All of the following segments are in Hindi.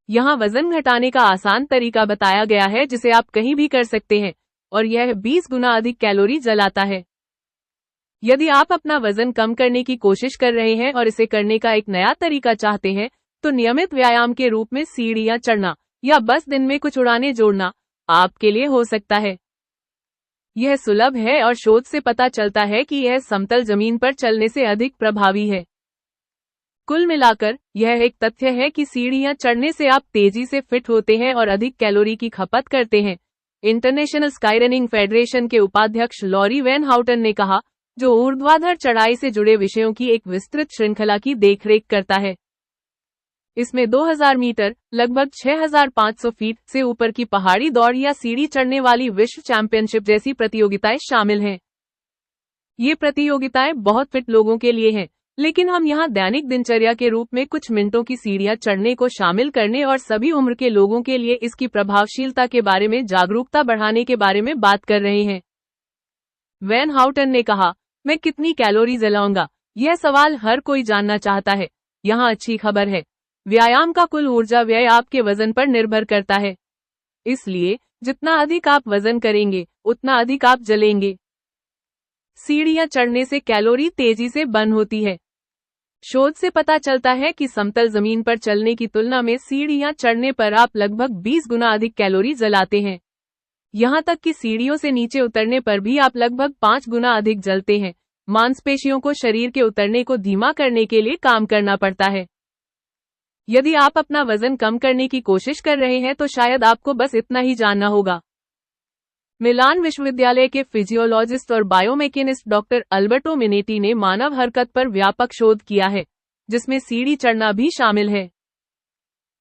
यहाँ वजन घटाने का आसान तरीका बताया गया है जिसे आप कहीं भी कर सकते हैं और यह 20 गुना अधिक कैलोरी जलाता है। यदि आप अपना वजन कम करने की कोशिश कर रहे हैं और इसे करने का एक नया तरीका चाहते हैं, तो नियमित व्यायाम के रूप में सीढ़ियां चढ़ना या बस दिन में कुछ उड़ानें जोड़ना आपके लिए हो सकता है। यह सुलभ है और शोध से पता चलता है कि यह समतल जमीन पर चलने से अधिक प्रभावी है। कुल मिलाकर यह एक तथ्य है कि सीढ़ियां चढ़ने से आप तेजी से फिट होते हैं और अधिक कैलोरी की खपत करते हैं। इंटरनेशनल स्काईरनिंग फेडरेशन के उपाध्यक्ष लॉरी वैन हाउटन ने कहा, जो ऊर्ध्वाधर चढ़ाई से जुड़े विषयों की एक विस्तृत श्रृंखला की देखरेख करता है। इसमें 2000 मीटर लगभग 6500 फीट से ऊपर की पहाड़ी दौड़ या सीढ़ी चढ़ने वाली विश्व चैंपियनशिप जैसी प्रतियोगिताएं शामिल हैं। ये प्रतियोगिताएं बहुत फिट लोगों के लिए हैं, लेकिन हम यहाँ दैनिक दिनचर्या के रूप में कुछ मिनटों की सीढ़ियां चढ़ने को शामिल करने और सभी उम्र के लोगों के लिए इसकी प्रभावशीलता के बारे में जागरूकता बढ़ाने के बारे में बात कर रहे हैं। वैन हाउटन ने कहा, मैं कितनी कैलोरी जलाऊंगा, यह सवाल हर कोई जानना चाहता है। यहाँ अच्छी खबर है, व्यायाम का कुल ऊर्जा व्यय आपके वजन पर निर्भर करता है। इसलिए जितना अधिक आप वजन करेंगे, उतना अधिक आप जलेंगे। सीढ़ियां चढ़ने से कैलोरी तेजी से बर्न होती है। शोध से पता चलता है कि समतल जमीन पर चलने की तुलना में सीढ़ियां चढ़ने पर आप लगभग 20 गुना अधिक कैलोरी जलाते हैं। यहाँ तक कि सीढ़ियों से नीचे उतरने पर भी आप लगभग 5 गुना अधिक जलते हैं। मांसपेशियों को शरीर के उतरने को धीमा करने के लिए काम करना पड़ता है। यदि आप अपना वजन कम करने की कोशिश कर रहे हैं तो शायद आपको बस इतना ही जानना होगा। मिलान विश्वविद्यालय के फिजियोलॉजिस्ट और बायोमेकेनिस्ट डॉक्टर अल्बर्टो मिनेटी ने मानव हरकत पर व्यापक शोध किया है, जिसमें सीढ़ी चढ़ना भी शामिल है।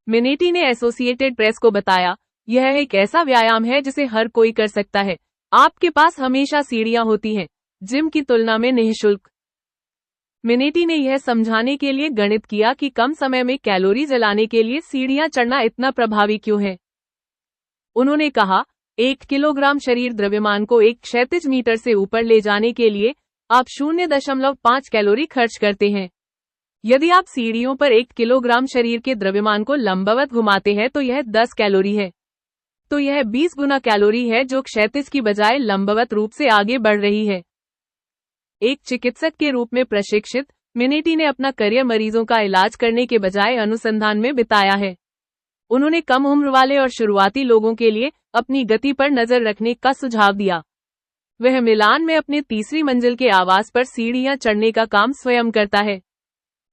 मिनेटी ने एसोसिएटेड प्रेस को बताया, यह एक ऐसा व्यायाम है जिसे हर कोई कर सकता है। आपके पास हमेशा सीढ़ियां होती हैं, जिम की तुलना में निःशुल्क। मिनेटी ने यह समझाने के लिए गणित किया कि कम समय में कैलोरी जलाने के लिए सीढ़ियां चढ़ना इतना प्रभावी क्यों है। उन्होंने कहा, 1 किलोग्राम शरीर द्रव्यमान को एक क्षैतिज मीटर से ऊपर ले जाने के लिए आप 0.5 कैलोरी खर्च करते हैं। यदि आप सीढ़ियों पर 1 किलोग्राम शरीर के द्रव्यमान को लंबवत घुमाते हैं तो यह 10 कैलोरी है। तो यह 20 गुना कैलोरी है जो क्षैतिज की बजाय लंबवत रूप से आगे बढ़ रही है। एक चिकित्सक के रूप में प्रशिक्षित, मिनेटी ने अपना करियर मरीजों का इलाज करने के बजाय अनुसंधान में बिताया है। उन्होंने कम उम्र वाले और शुरुआती लोगों के लिए अपनी गति पर नजर रखने का सुझाव दिया। वह मिलान में अपने तीसरी मंजिल के आवास पर सीढ़ियां चढ़ने का काम स्वयं करता है।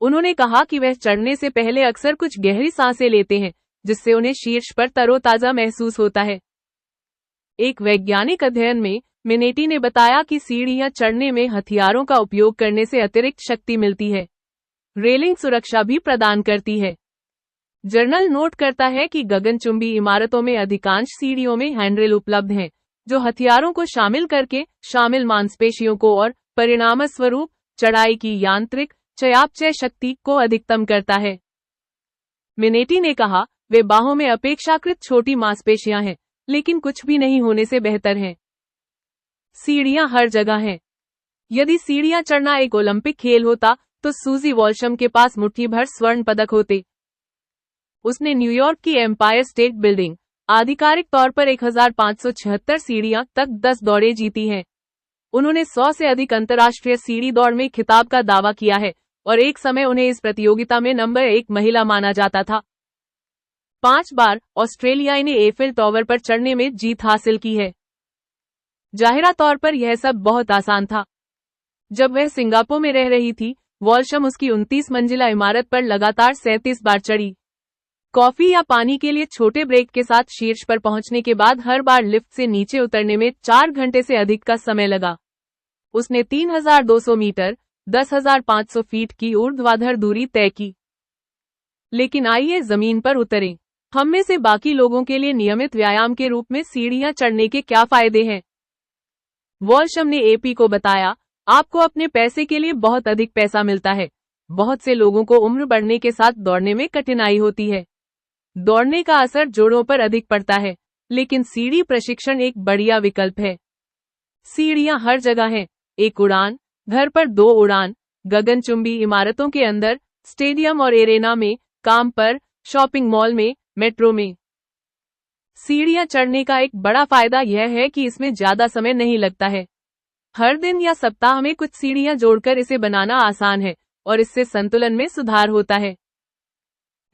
उन्होंने कहा कि वह चढ़ने से पहले अक्सर कुछ गहरी सांसें लेते हैं, जिससे उन्हें शीर्ष पर तरोताजा महसूस होता है। एक वैज्ञानिक अध्ययन में मिनेटी ने बताया कि सीढ़ियां चढ़ने में हथियारों का उपयोग करने से अतिरिक्त शक्ति मिलती है। रेलिंग सुरक्षा भी प्रदान करती है। जर्नल नोट करता है कि गगनचुंबी इमारतों में अधिकांश सीढ़ियों में हैंडरेल उपलब्ध हैं, जो हथियारों को शामिल करके शामिल मांसपेशियों को और परिणामस्वरूप चढ़ाई की यांत्रिक चयापचय शक्ति को अधिकतम करता है। मिनेटी ने कहा, वे बाहों में अपेक्षाकृत छोटी मांसपेशियां हैं, लेकिन कुछ भी नहीं होने से बेहतर हैं। सीढ़ियां हर जगह हैं। यदि सीढ़ियां चढ़ना एक ओलंपिक खेल होता तो सूजी वॉल्शम के पास मुट्ठी भर स्वर्ण पदक होते। उसने न्यूयॉर्क की एम्पायर स्टेट बिल्डिंग आधिकारिक तौर पर 1576 सीढ़ियां तक 10 दौड़ें जीती हैं। उन्होंने 100 से अधिक अंतर्राष्ट्रीय सीढ़ी दौड़ में खिताब का दावा किया है और एक समय उन्हें इस प्रतियोगिता में नंबर 1 महिला माना जाता था। 5 बार ऑस्ट्रेलियाई ने एफिल टावर पर चढ़ने में जीत हासिल की है। जाहिरा तौर पर यह सब बहुत आसान था। जब वह सिंगापुर में रह रही थी, वॉल्शम उसकी 29 मंजिला इमारत पर लगातार 37 बार चढ़ी। कॉफी या पानी के लिए छोटे ब्रेक के साथ शीर्ष पर पहुंचने के बाद हर बार लिफ्ट से नीचे उतरने में 4 घंटे से अधिक का समय लगा। उसने 3200 मीटर 10,500 फीट की ऊर्ध्वाधर दूरी तय की। लेकिन आइए जमीन पर उतरें। हम में से बाकी लोगों के लिए नियमित व्यायाम के रूप में सीढ़ियां चढ़ने के क्या फायदे हैं? वॉल्शम ने एपी को बताया, आपको अपने पैसे के लिए बहुत अधिक पैसा मिलता है। बहुत से लोगों को उम्र बढ़ने के साथ दौड़ने में कठिनाई होती है। दौड़ने का असर जोड़ों पर अधिक पड़ता है, लेकिन सीढ़ी प्रशिक्षण एक बढ़िया विकल्प है। सीढ़ियां हर जगह हैं। एक उड़ान, घर पर 2 उड़ान, गगनचुंबी इमारतों के अंदर, स्टेडियम और एरेना में, काम पर, शॉपिंग मॉल में, मेट्रो में सीढ़ियां चढ़ने का एक बड़ा फायदा यह है कि इसमें ज्यादा समय नहीं लगता है। हर दिन या सप्ताह में कुछ सीढ़ियां जोड़कर इसे बनाना आसान है और इससे संतुलन में सुधार होता है।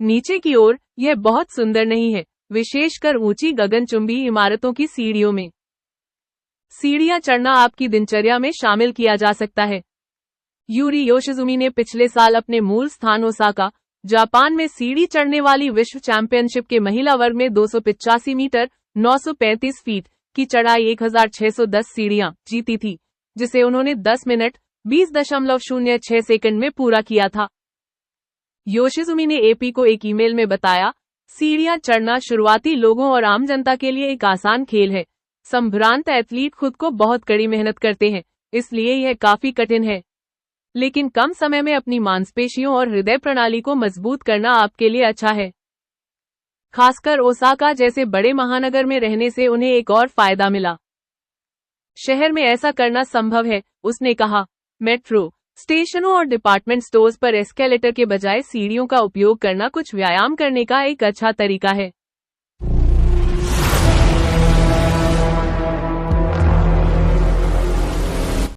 नीचे की ओर यह बहुत सुंदर नहीं है, विशेषकर ऊंची गगनचुंबी इमारतों की सीढ़ियों में। सीढ़ियां चढ़ना आपकी दिनचर्या में शामिल किया जा सकता है। यूरी योशिजुमी ने पिछले साल अपने मूल स्थान ओसाका, जापान में सीढ़ी चढ़ने वाली विश्व चैंपियनशिप के महिला वर्ग में 285 मीटर 935 फीट की चढ़ाई 1610 सीढ़ियां जीती थी, जिसे उन्होंने 10 मिनट 20.06 सेकंड में पूरा किया था। योशिजुमी ने एपी को एक ईमेल में बताया, सीढ़ियां चढ़ना शुरुआती लोगों और आम जनता के लिए एक आसान खेल है। संभ्रांत एथलीट खुद को बहुत कड़ी मेहनत करते हैं, इसलिए यह काफी कठिन है, लेकिन कम समय में अपनी मांसपेशियों और हृदय प्रणाली को मजबूत करना आपके लिए अच्छा है। खासकर ओसाका जैसे बड़े महानगर में रहने से उन्हें एक और फायदा मिला। शहर में ऐसा करना संभव है, उसने कहा। मेट्रो स्टेशनों और डिपार्टमेंट स्टोर्स पर एस्केलेटर के बजाय सीढ़ियों का उपयोग करना कुछ व्यायाम करने का एक अच्छा तरीका है।